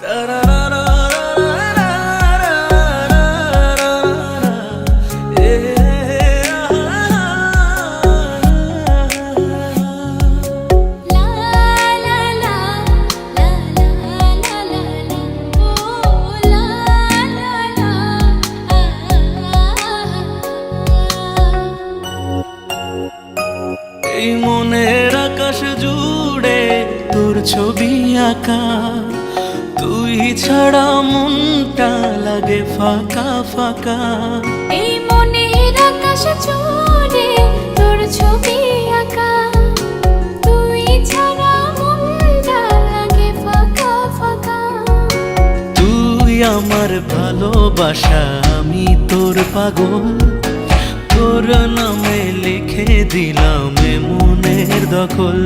এই মনের আকাশ জুড়ে তোর ছবি আঁকা, তুই ছাড়া মনটা লাগে ফাঁকা ফাঁকা। এই মনের আকাশ জুড়ে তোর ছবি আঁকা, তুই ছাড়া মনটা লাগে ফাঁকা ফাঁকা। তুই আমার ভালোবাসা, আমি তোর পাগল, তোর নামে লিখে দিলাম মনের দখল।